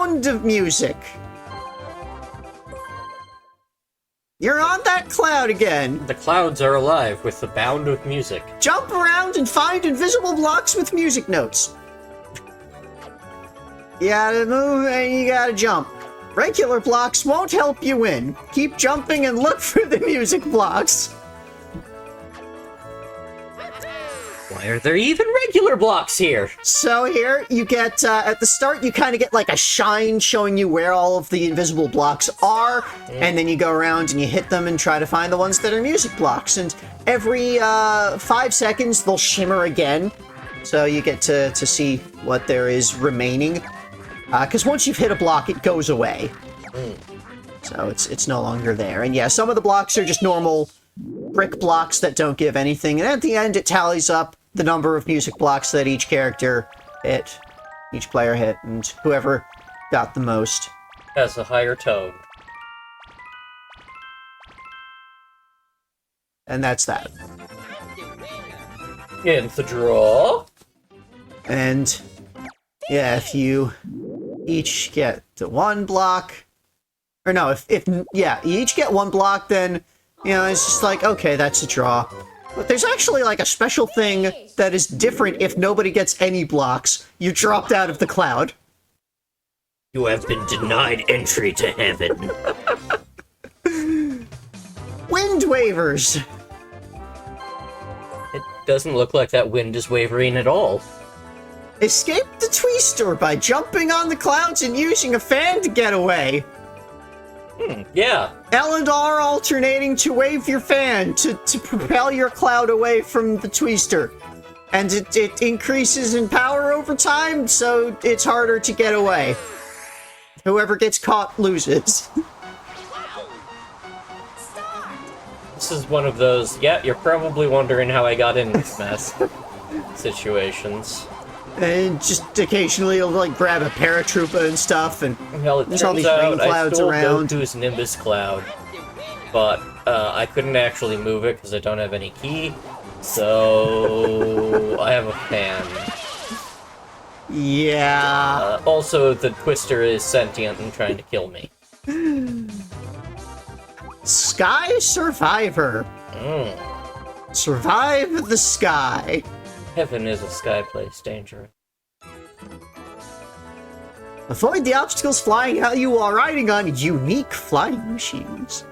sound of music. You're on that cloud again. The clouds are alive with the bound of music. Jump around and find invisible blocks with music notes. You gotta move and you gotta jump. Regular blocks won't help you win. Keep jumping and look for the music blocks. Why are there even regular blocks here? So here, you get, at the start, you kind of get like a shine showing you where all of the invisible blocks are, and then you go around and you hit them and try to find the ones that are music blocks, and every 5 seconds they'll shimmer again, so you get to see what there is remaining, because once you've hit a block, it goes away. So it's no longer there, and yeah, some of the blocks are just normal brick blocks that don't give anything, and at the end it tallies up the number of music blocks that each character hit, each player hit, and whoever got the most has a higher tone. And that's that. In the draw. And yeah, if you each get the one block, or no, if yeah, you each get one block, then you know, it's just like, okay, that's a draw. But there's actually, like, a special thing that is different if nobody gets any blocks. You're dropped out of the cloud. You have been denied entry to heaven. Wind waivers! It doesn't look like that wind is wavering at all. Escape the twister by jumping on the clouds and using a fan to get away. Yeah. L and R alternating to wave your fan to propel your cloud away from the twister. And it increases in power over time, so it's harder to get away. Whoever gets caught loses. This is one of those, yeah, you're probably wondering how I got in this mess situations. And just occasionally you'll like grab a paratrooper and stuff, and well, it there's all turns these rain out clouds I stole around. Goku's Nimbus Cloud, but I couldn't actually move it because I don't have any key, so I have a fan. Yeah. Also, the Twister is sentient and trying to kill me. Sky Survivor. Survive the sky. Heaven is a sky place, dangerous. Avoid the obstacles flying at you while riding on unique flying machines.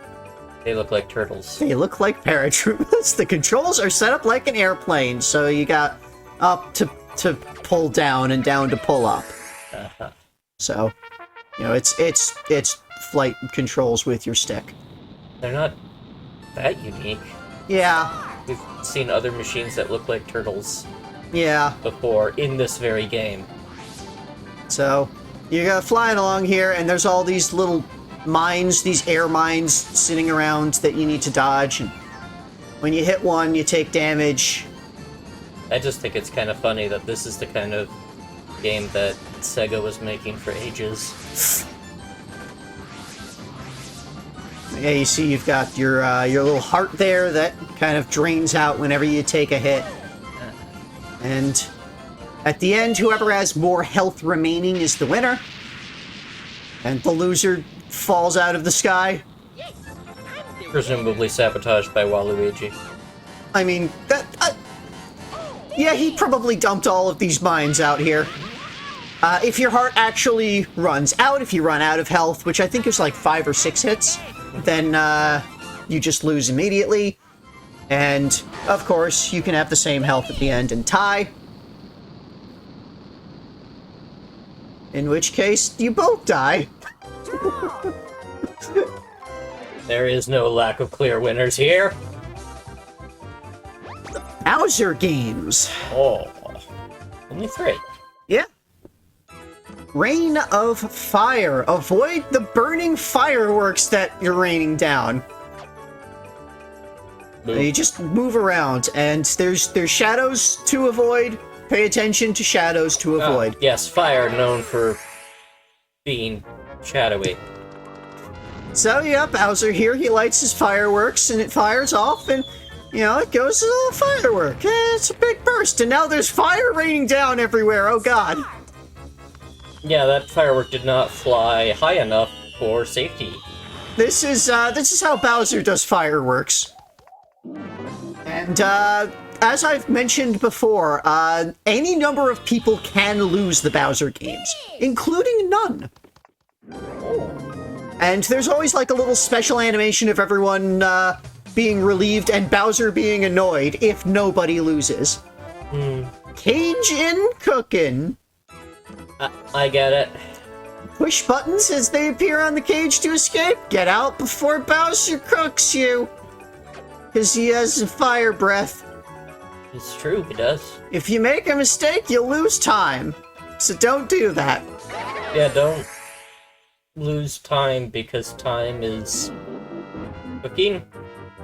They look like turtles. They look like paratroopers. The controls are set up like an airplane, so you got up to pull down and down to pull up. So, you know, it's flight controls with your stick. They're not that unique. Yeah. We've seen other machines that look like turtles. Yeah. Before, in this very game. So, you're flying along here, and there's all these little mines, these air mines sitting around that you need to dodge, and when you hit one, you take damage. I just think it's kind of funny that this is the kind of game that Sega was making for ages. Yeah, you see you've got your little heart there that kind of drains out whenever you take a hit. And at the end, whoever has more health remaining is the winner. And the loser falls out of the sky. Presumably sabotaged by Waluigi. I mean, that... yeah, he probably dumped all of these mines out here. If your heart actually runs out, if you run out of health, which I think is like 5 or 6 hits, then you just lose immediately. And, of course, you can have the same health at the end and tie. In which case, you both die. There is no lack of clear winners here. Bowser games. Oh, only 3. Yeah. Rain of Fire. Avoid the burning fireworks that you're raining down. You just move around, and there's shadows to avoid. Pay attention to shadows to avoid. Yes, fire, known for being shadowy. So, yeah, Bowser here, he lights his fireworks, and it fires off, and, you know, it goes as a little firework. It's a big burst, and now there's fire raining down everywhere, oh god. Yeah, that firework did not fly high enough for safety. This is how Bowser does fireworks. And, as I've mentioned before, any number of people can lose the Bowser games, including none. And there's always like a little special animation of everyone, being relieved and Bowser being annoyed if nobody loses. Cage in Cookin. I get it. Push buttons as they appear on the cage to escape. Get out before Bowser cooks you. Because he has a fire breath. It's true, he does. If you make a mistake, you'll lose time. So don't do that. Yeah, don't lose time because time is cooking.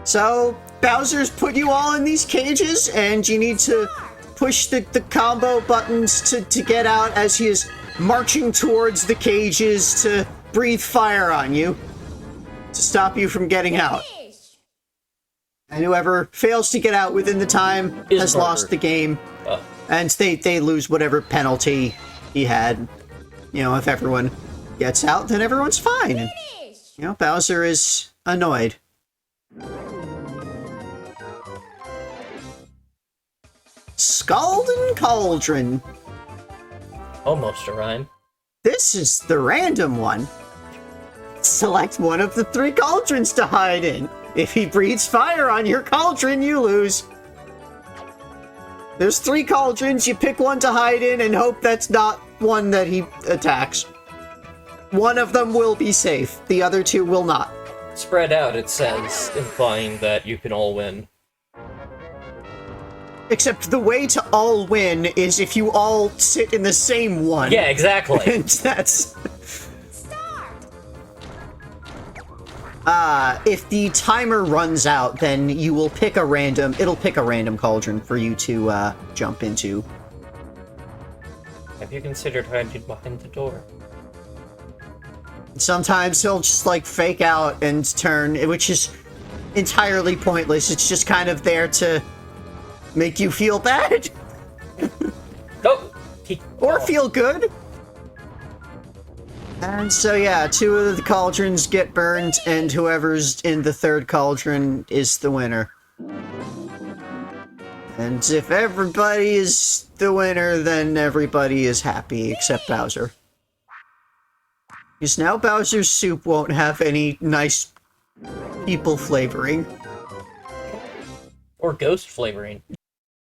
So, Bowser's put you all in these cages, and you need to push the combo buttons to get out as he is marching towards the cages to breathe fire on you to stop you from getting out. And whoever fails to get out within the time has lost the game. And they lose whatever penalty he had. You know, if everyone gets out, then everyone's fine. And, you know, Bowser is annoyed. Scaldin Cauldron. Almost a rhyme. This is the random one. Select one of the 3 cauldrons to hide in. If he breathes fire on your cauldron, you lose. There's 3 cauldrons, you pick one to hide in and hope that's not one that he attacks. One of them will be safe, the other 2 will not. Spread out, it says, implying that you can all win. Except the way to all win is if you all sit in the same one. Yeah, exactly. And that's... if the timer runs out, then you will pick a random... It'll pick a random cauldron for you to, jump into. Have you considered hiding behind the door? Sometimes he'll just, like, fake out and turn, which is entirely pointless. It's just kind of there to make you feel bad. Oh! Or feel good. And so, yeah, 2 of the cauldrons get burned, and whoever's in the 3rd cauldron is the winner. And if everybody is the winner, then everybody is happy except Bowser. Because now Bowser's soup won't have any nice people flavoring. Or ghost flavoring.